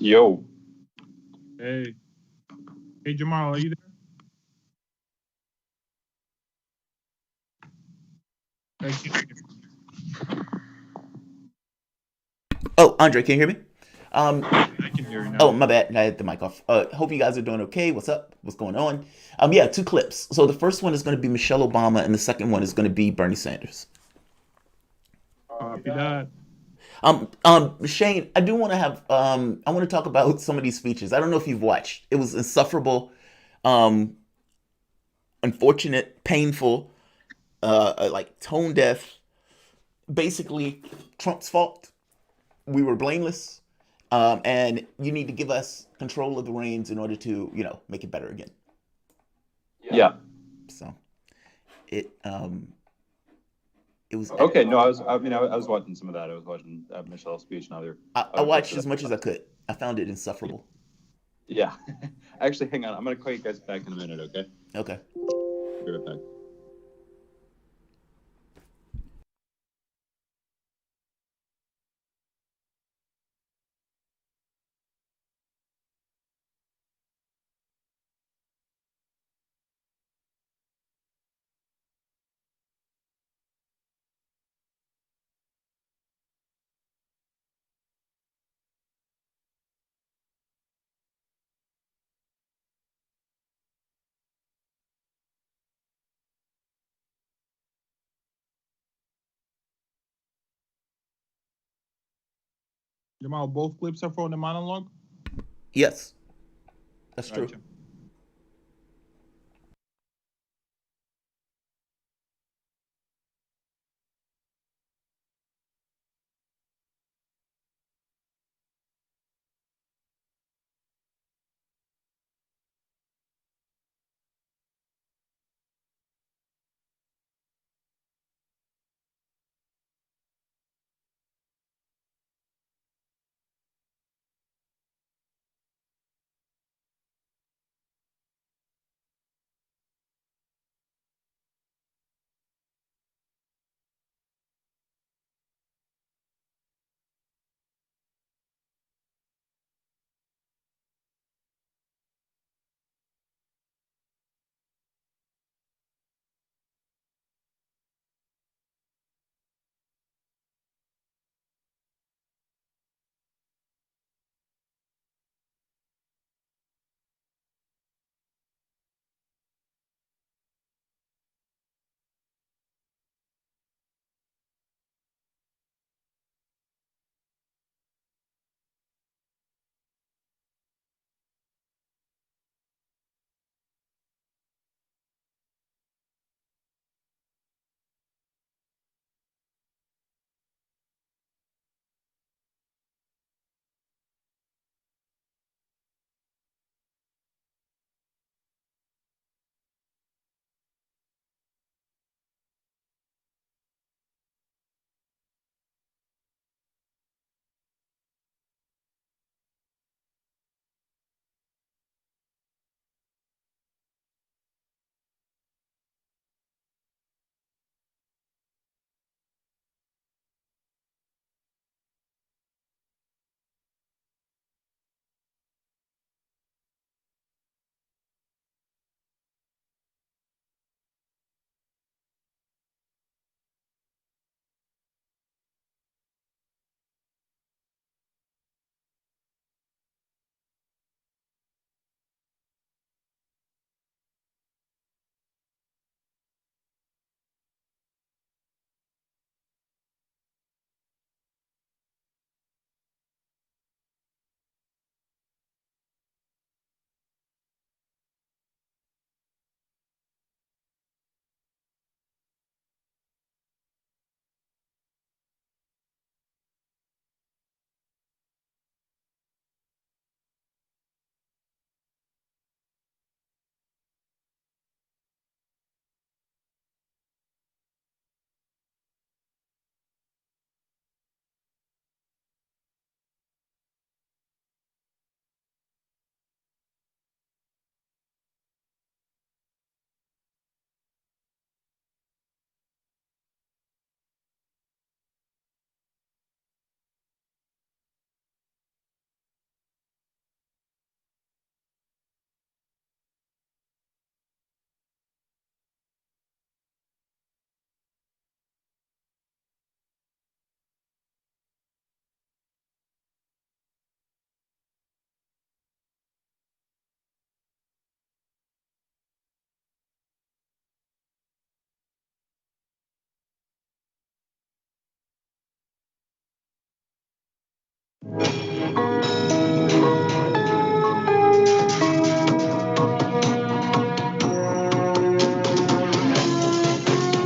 Yo. Hey. Hey, Jamarl, are you there? Oh, Andre, can you hear me? I can hear you now. Oh, my bad. I had the mic off. Hope you guys are doing okay. What's up? What's going on? Yeah, two clips. So the first one is going to be Michelle Obama, and the second one is going to be Bernie Sanders. Copy that. Shane, I do want to have I want to talk about some of these speeches. I don't know if you've watched. It was insufferable, um, unfortunate, painful, like tone deaf. Basically, Trump's fault. We were blameless, and you need to give us control of the reins in order to, make it better again. Yeah. So it was. Okay. No, I was watching some of that. I was watching Michelle's speech and other. I watched as much as I could. I found it insufferable. Yeah. Actually, hang on. I'm gonna call you guys back in a minute. Okay. Okay. Be right back. Jamarl, both clips are from the monologue? Yes, that's true. Gotcha.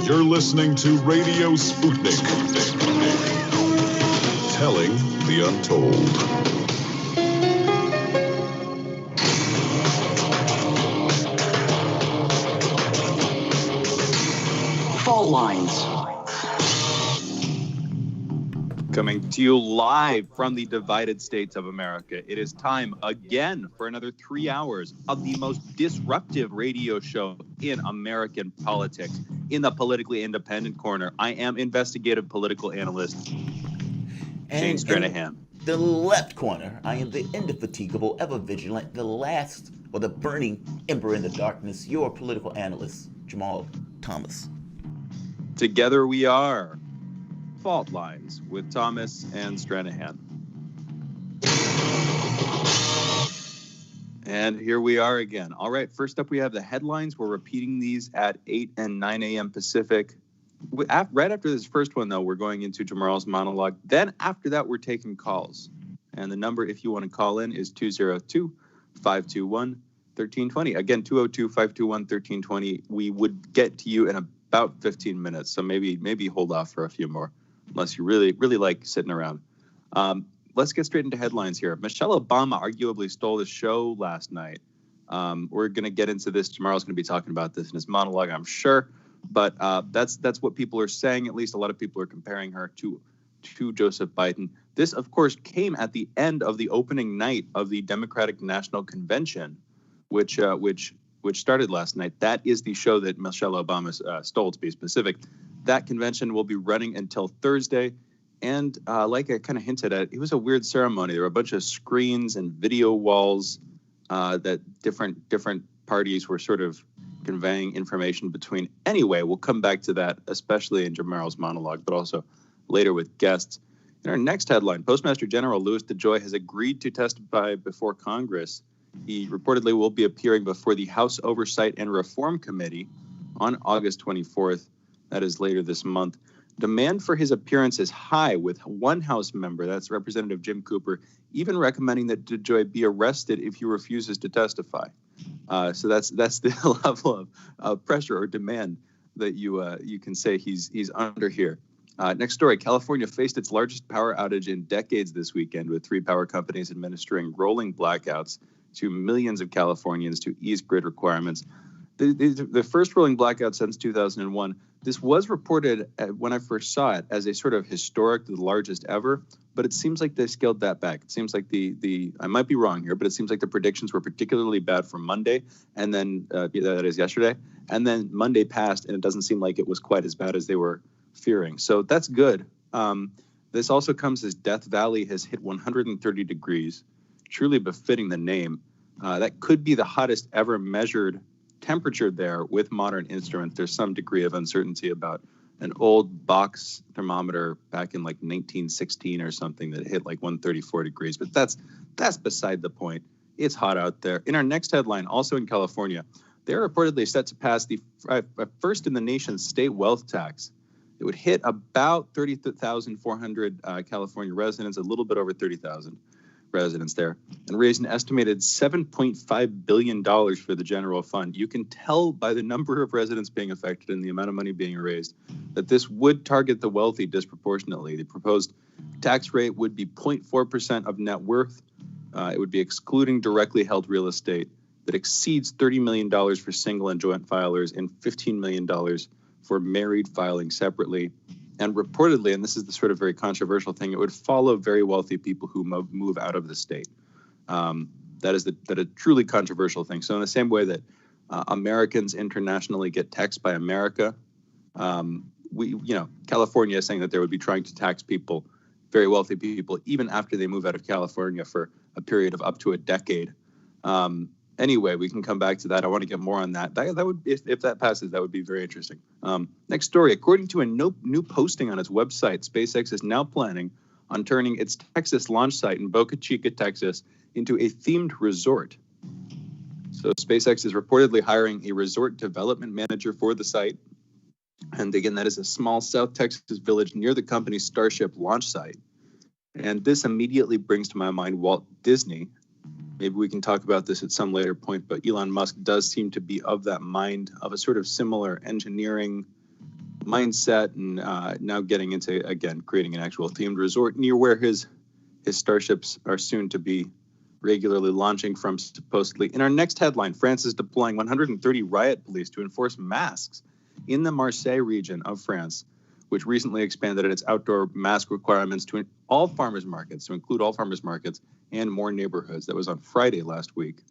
You're listening to Radio Sputnik, telling the untold. Fault lines. Coming to you live from the divided states of America. It is time again for another 3 hours of the most disruptive radio show in American politics. In the politically independent corner, I am investigative political analyst Shane Stranahan. In the left corner, I am the indefatigable, ever vigilant, the last, or the burning ember in the darkness, your political analyst, Jamarl Thomas. Together we are Fault Lines with Thomas and Stranahan. And here we are again. All right, first up we have the headlines. We're repeating these at 8 and 9 a.m. Pacific. Right after this first one, though, we're going into Jamarl's monologue. Then after that, we're taking calls. And the number, if you want to call in, is 202-521-1320. Again, 202-521-1320. We would get to you in about 15 minutes, so maybe hold off for a few more, unless you really like sitting around. Let's get straight into headlines here. Michelle Obama arguably stole the show last night. We're going to get into this. Jamarl's going to be talking about this in his monologue, I'm sure. But that's what people are saying. At least a lot of people are comparing her to Joseph Biden. This, of course, came at the end of the opening night of the Democratic National Convention, which started last night. That is the show that Michelle Obama stole, to be specific. That convention will be running until Thursday. And like I kind of hinted at, it was a weird ceremony. There were a bunch of screens and video walls that different parties were sort of conveying information between. Anyway, we'll come back to that, especially in Jamarl's monologue, but also later with guests. In our next headline, Postmaster General Louis DeJoy has agreed to testify before Congress. He reportedly will be appearing before the House Oversight and Reform Committee on August 24th. That is later this month. Demand for his appearance is high, with one House member, that's Representative Jim Cooper, even recommending that DeJoy be arrested if he refuses to testify. So that's the level of pressure or demand that you can say he's under here. Next story, California faced its largest power outage in decades this weekend, with 3 power companies administering rolling blackouts to millions of Californians to ease grid requirements. The first rolling blackout since 2001. This was reported when I first saw it as a sort of historic, the largest ever, but it seems like they scaled that back. It seems like I might be wrong here, but it seems like the predictions were particularly bad for Monday, and then that is yesterday, and then Monday passed, and it doesn't seem like it was quite as bad as they were fearing. So that's good. This also comes as Death Valley has hit 130 degrees, truly befitting the name. That could be the hottest ever measured temperature there with modern instruments. There's some degree of uncertainty about an old box thermometer back in like 1916 or something that hit like 134 degrees, but that's beside the point. It's hot out there. In our next headline, also in California, they're reportedly set to pass the first in the nation state wealth tax. It would hit about 30,400 California residents, a little bit over 30,000 residents there, and raised an estimated $7.5 billion for the general fund. You can tell by the number of residents being affected and the amount of money being raised that this would target the wealthy disproportionately. The proposed tax rate would be 0.4% of net worth. It would be excluding directly held real estate that exceeds $30 million for single and joint filers and $15 million for married filing separately. And reportedly, and this is the sort of very controversial thing, it would follow very wealthy people who move out of the state. That is a truly controversial thing. So in the same way that Americans internationally get taxed by America, California is saying that they would be trying to tax people, very wealthy people, even after they move out of California for a period of up to a decade. Anyway, we can come back to that. I want to get more on that. That would, if that passes, that would be very interesting. Next story. According to a new posting on its website, SpaceX is now planning on turning its Texas launch site in Boca Chica, Texas, into a themed resort. So SpaceX is reportedly hiring a resort development manager for the site. And again, that is a small South Texas village near the company's Starship launch site. And this immediately brings to my mind Walt Disney. Maybe we can talk about this at some later point, but Elon Musk does seem to be of that mind, of a sort of similar engineering mindset, and now getting into, again, creating an actual themed resort near where his starships are soon to be regularly launching from, supposedly. In our next headline, France is deploying 130 riot police to enforce masks in the Marseille region of France, which recently expanded its outdoor mask requirements to all farmers markets, to include all farmers markets and more neighborhoods. That was on Friday last week.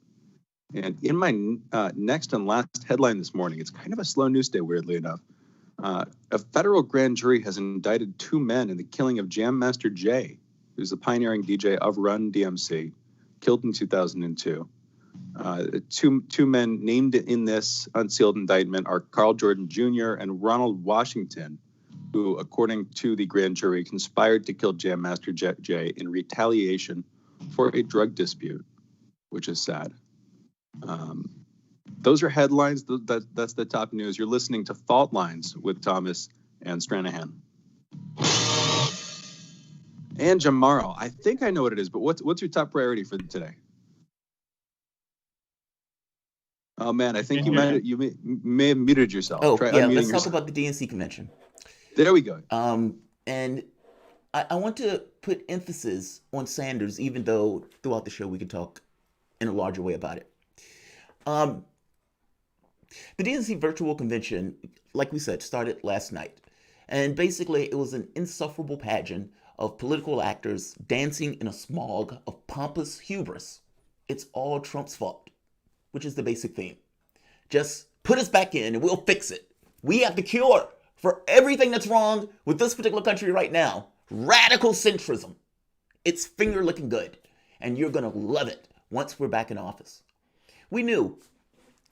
And in my next and last headline this morning, it's kind of a slow news day, weirdly enough. A federal grand jury has indicted 2 men in the killing of Jam Master Jay, who's the pioneering DJ of Run DMC, killed in 2002. Two men named in this unsealed indictment are Carl Jordan Jr. and Ronald Washington, who, according to the grand jury, conspired to kill Jam Master Jay in retaliation for a drug dispute, which is sad. Those are headlines. That's the top news. You're listening to Fault Lines with Thomas and Stranahan. And Jamarl, I think I know what it is, but what's your top priority for today? Oh man, I think you may have muted yourself. Oh, Try yeah, unmuting let's yourself. talk about the DNC convention. There we go. And I want to put emphasis on Sanders, even though throughout the show we can talk in a larger way about it. The DNC virtual convention, like we said, started last night. And basically, it was an insufferable pageant of political actors dancing in a smog of pompous hubris. It's all Trump's fault, which is the basic theme. Just put us back in and we'll fix it. We have the cure for everything that's wrong with this particular country right now. Radical centrism. It's finger looking good. And you're going to love it once we're back in office. We knew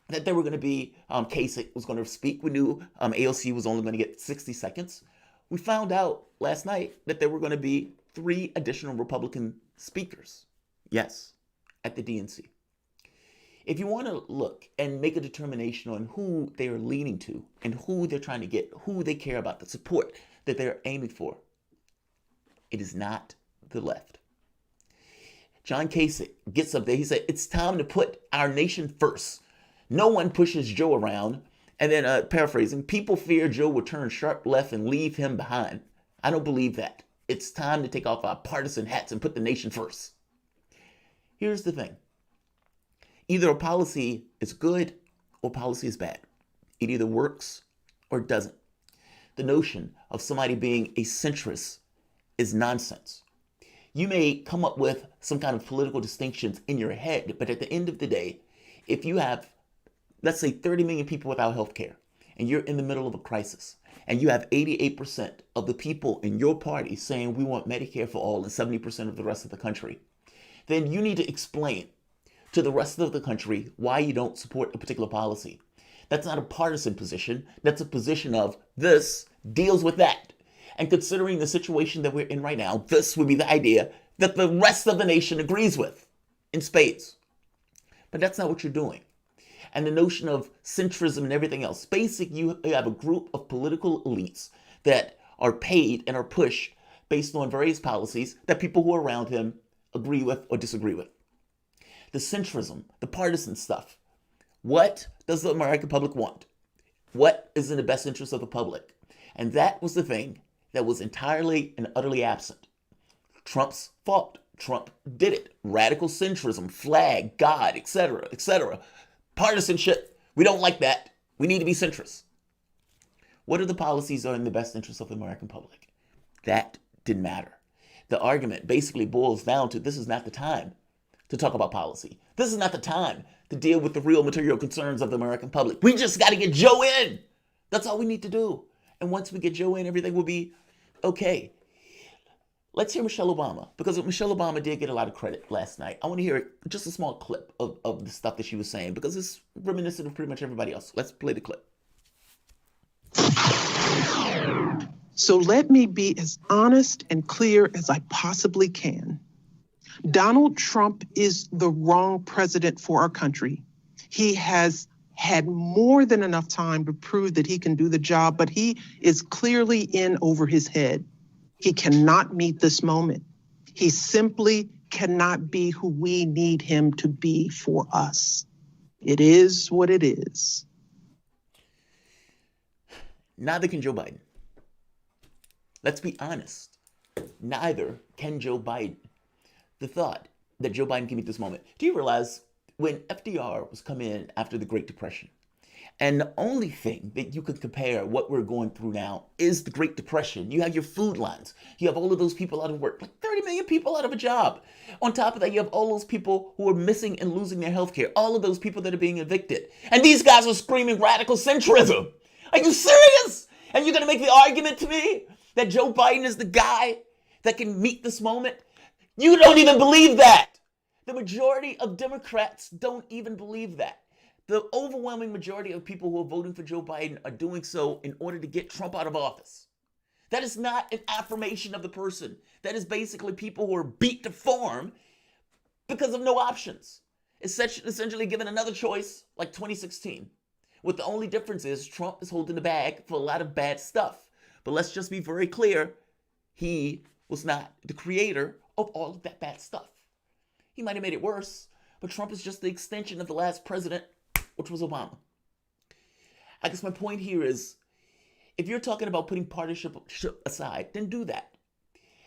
that there were going to be, Kasich was going to speak. We knew AOC was only going to get 60 seconds. We found out last night that there were going to be 3 additional Republican speakers. Yes, at the DNC. If you want to look and make a determination on who they are leaning to and who they're trying to get, who they care about, the support that they're aiming for, it is not the left. John Kasich gets up there. He said, it's time to put our nation first. No one pushes Joe around. And then paraphrasing, people fear Joe will turn sharp left and leave him behind. I don't believe that. It's time to take off our partisan hats and put the nation first. Here's the thing. Either a policy is good or policy is bad. It either works or it doesn't. The notion of somebody being a centrist is nonsense. You may come up with some kind of political distinctions in your head, but at the end of the day, if you have, let's say, 30 million people without health care, and you're in the middle of a crisis, and you have 88% of the people in your party saying we want Medicare for all and 70% of the rest of the country, then you need to explain to the rest of the country why you don't support a particular policy. That's not a partisan position. That's a position of this deals with that. And considering the situation that we're in right now, this would be the idea that the rest of the nation agrees with in spades. But that's not what you're doing. And the notion of centrism and everything else, basically you have a group of political elites that are paid and are pushed based on various policies that people who are around him agree with or disagree with. The centrism, the partisan stuff. What does the American public want? What is in the best interest of the public? And that was the thing that was entirely and utterly absent. Trump's fault. Trump did it. Radical centrism, flag, God, etc., etc. Partisanship. We don't like that. We need to be centrist. What are the policies that are in the best interest of the American public? That didn't matter. The argument basically boils down to this is not the time to talk about policy. This is not the time to deal with the real material concerns of the American public. We just got to get Joe in. That's all we need to do. And once we get Joe in, everything will be okay. Let's hear Michelle Obama, because Michelle Obama did get a lot of credit last night. I want to hear just a small clip of the stuff that she was saying, because it's reminiscent of pretty much everybody else. Let's play the clip. So let me be as honest and clear as I possibly can. Donald Trump is the wrong president for our country. He has had more than enough time to prove that he can do the job, but he is clearly in over his head. He cannot meet this moment. He simply cannot be who we need him to be for us. It is what it is. Neither can Joe Biden. Let's be honest. Neither can Joe Biden. The thought that Joe Biden can meet this moment. Do you realize when FDR was coming in after the Great Depression, and the only thing that you could compare what we're going through now is the Great Depression. You have your food lines. You have all of those people out of work, like 30 million people out of a job. On top of that, you have all those people who are missing and losing their health care. All of those people that are being evicted. And these guys are screaming radical centrism. Are you serious? And you're going to make the argument to me that Joe Biden is the guy that can meet this moment? You don't even believe that. The majority of Democrats don't even believe that. The overwhelming majority of people who are voting for Joe Biden are doing so in order to get Trump out of office. That is not an affirmation of the person. That is basically people who are beat to form because of no options. Essentially given another choice like 2016. What the only difference is Trump is holding the bag for a lot of bad stuff. But let's just be very clear. He was not the creator of all of that bad stuff. He might have made it worse, but Trump is just the extension of the last president, which was Obama. I guess my point here is, if you're talking about putting partisanship aside, then do that.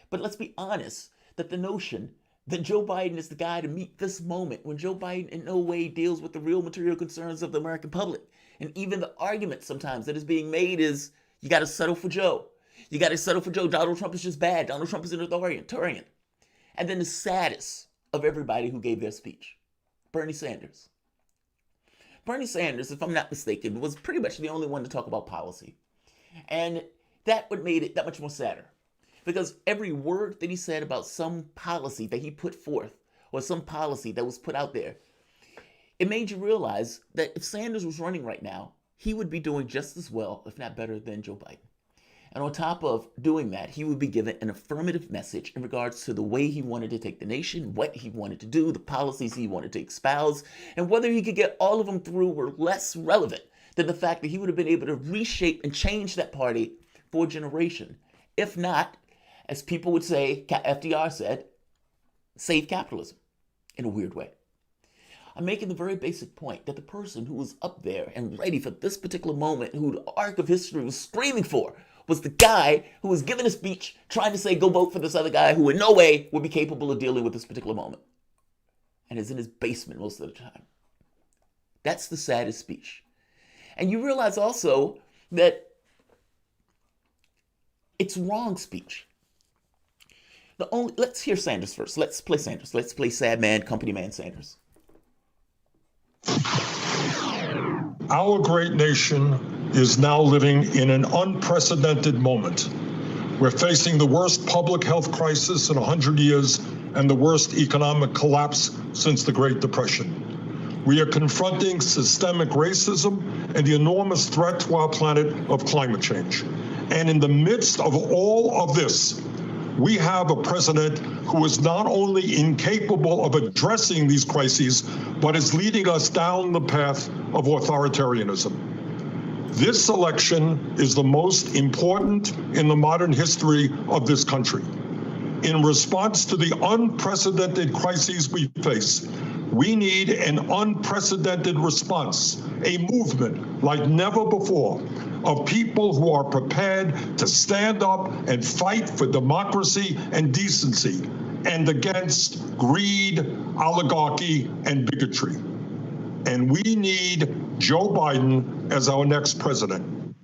But let's be honest that the notion that Joe Biden is the guy to meet this moment, when Joe Biden in no way deals with the real material concerns of the American public, and even the argument sometimes that is being made is, you got to settle for Joe. You got to settle for Joe. Donald Trump is just bad. Donald Trump is an authoritarian. And then the saddest of everybody who gave their speech, Bernie Sanders. Bernie Sanders, if I'm not mistaken, was pretty much the only one to talk about policy. And that would made it that much more sadder. Because every word that he said about some policy that he put forth, or some policy that was put out there, it made you realize that if Sanders was running right now, he would be doing just as well, if not better, than Joe Biden. And on top of doing that, he would be given an affirmative message in regards to the way he wanted to take the nation, what he wanted to do, the policies he wanted to espouse, and whether he could get all of them through were less relevant than the fact that he would have been able to reshape and change that party for a generation. If not, as people would say, FDR said, save capitalism in a weird way. I'm making the very basic point that the person who was up there and ready for this particular moment, who the arc of history was screaming for, was the guy who was giving a speech trying to say, go vote for this other guy who in no way would be capable of dealing with this particular moment. And is in his basement most of the time. That's the saddest speech. And you realize also that it's wrong speech. Let's hear Sanders first. Let's play Sanders. Let's play Sad Man, Company Man Sanders. Our great nation is now living in an unprecedented moment. We're facing the worst public health crisis in 100 years and the worst economic collapse since the Great Depression. We are confronting systemic racism and the enormous threat to our planet of climate change. And in the midst of all of this, we have a president who is not only incapable of addressing these crises, but is leading us down the path of authoritarianism. This election is the most important in the modern history of this country. In response to the unprecedented crises we face, we need an unprecedented response, a movement like never before, of people who are prepared to stand up and fight for democracy and decency and against greed, oligarchy, and bigotry. And we need Joe Biden as our next president.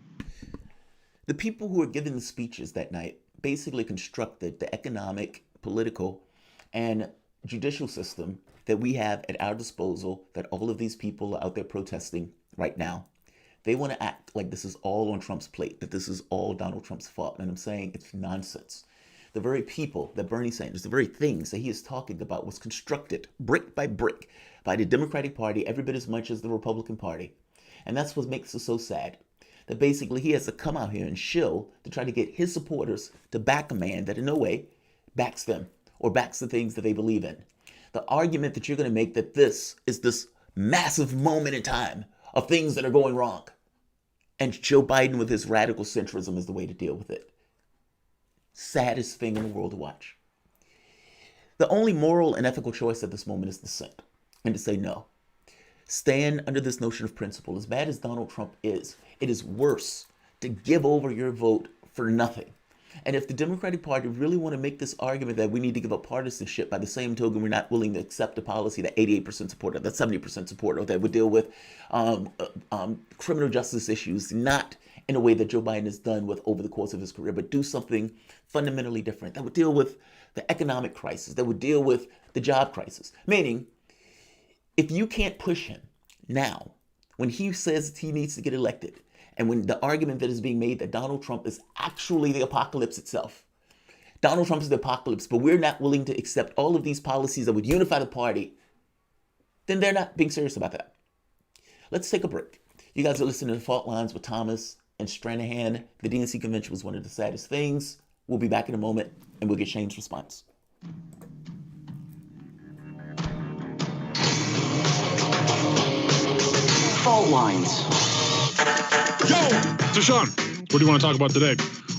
The people who were giving the speeches that night basically constructed the economic, political, and judicial system that we have at our disposal, that all of these people are out there protesting right now. They want to act like this is all on Trump's plate, that this is all Donald Trump's fault. And I'm saying it's nonsense. The very people that Bernie Sanders, the very things that he is talking about was constructed brick by brick by the Democratic Party every bit as much as the Republican Party. And that's what makes it so sad. That basically he has to come out here and shill to try to get his supporters to back a man that in no way backs them or backs the things that they believe in. The argument that you're going to make that this is this massive moment in time of things that are going wrong. And Joe Biden with his radical centrism is the way to deal with it. Saddest thing in the world to watch. The only moral and ethical choice at this moment is dissent and to say no. Stand under this notion of principle. As bad as Donald Trump is, it is worse to give over your vote for nothing. And if the Democratic Party really want to make this argument that we need to give up partisanship, by the same token, we're not willing to accept a policy that 88% support, or that 70% support, or that would deal with criminal justice issues, not in a way that Joe Biden has done with over the course of his career, but do something fundamentally different that would deal with the economic crisis, that would deal with the job crisis. Meaning, if you can't push him now, when he says he needs to get elected, and when the argument that is being made that Donald Trump is actually the apocalypse itself, Donald Trump is the apocalypse, but we're not willing to accept all of these policies that would unify the party, then they're not being serious about that. Let's take a break. You guys are listening to Fault Lines with Thomas and Stranahan. The DNC convention was one of the saddest things. We'll be back in a moment, and we'll get Shane's response. Fault lines. Yo, Deshaun, what do you want to talk about today?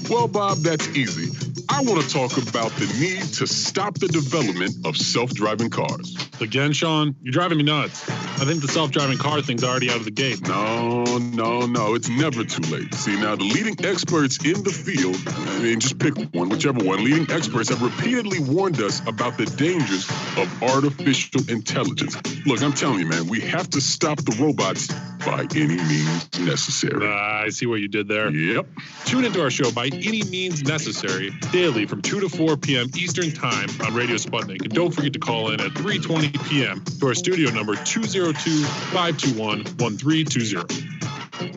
Well, Bob, that's easy. I want to talk about the need to stop the development of self-driving cars. Again, Sean, you're driving me nuts. I think the self-driving car thing's already out of the gate. No, it's never too late. See, now the leading experts in the field, I mean, just pick one, whichever one, leading experts have repeatedly warned us about the dangers of artificial intelligence. Look, I'm telling you, man, we have to stop the robots by any means necessary. I see what you did there. Yep. Tune into our show By Any Means Necessary daily from 2 to 4 p.m. Eastern Time on Radio Sputnik. And don't forget to call in at 3:20 p.m. to our studio number 202-521-1320.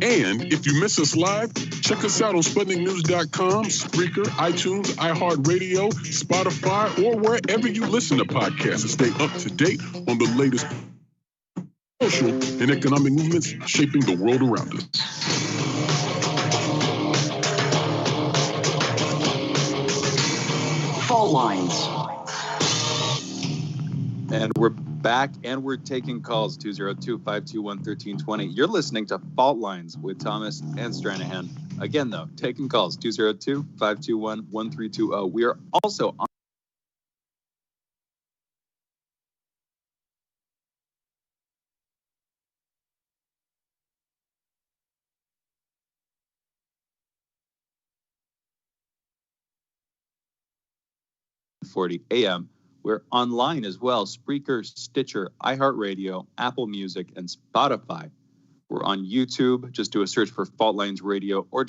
And if you miss us live, check us out on SputnikNews.com, Spreaker, iTunes, iHeartRadio, Spotify, or wherever you listen to podcasts and stay up to date on the latest social and economic movements shaping the world around us. Fault lines. And we're back, and we're taking calls, 202-521-1320. You're listening to Fault Lines with Thomas and Stranahan. Again, though, taking calls, 202-521-1320. We are also on AM. We're online as well, Spreaker, Stitcher, iHeartRadio, Apple Music, and Spotify. We're on YouTube. Just do a search for Fault Lines Radio or